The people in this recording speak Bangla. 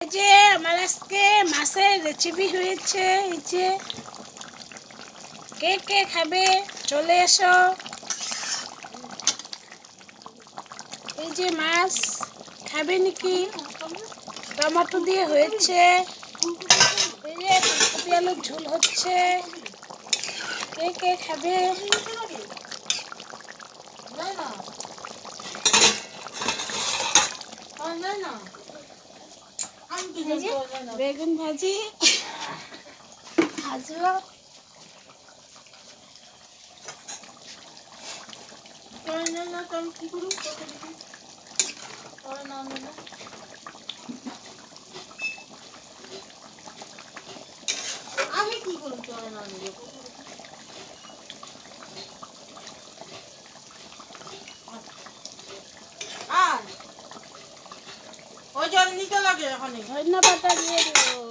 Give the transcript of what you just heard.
এই যে আমার আজকে মাছের রেসিপি হয়েছে। এই যে কে কে খাবে চলে এসো। এই যে মাছ খাবে নাকি? টমেটো দিয়ে হয়েছে। এই যে ফুলকপি আলুর ঝোল হচ্ছে। কে কে খাবে? বেগুন ভাজি ভাজলো। আমি কি করুন চলে না নিলে আর ওই জল নিতে লাগে এখন ধন্যবাদ দিয়ে দেবো।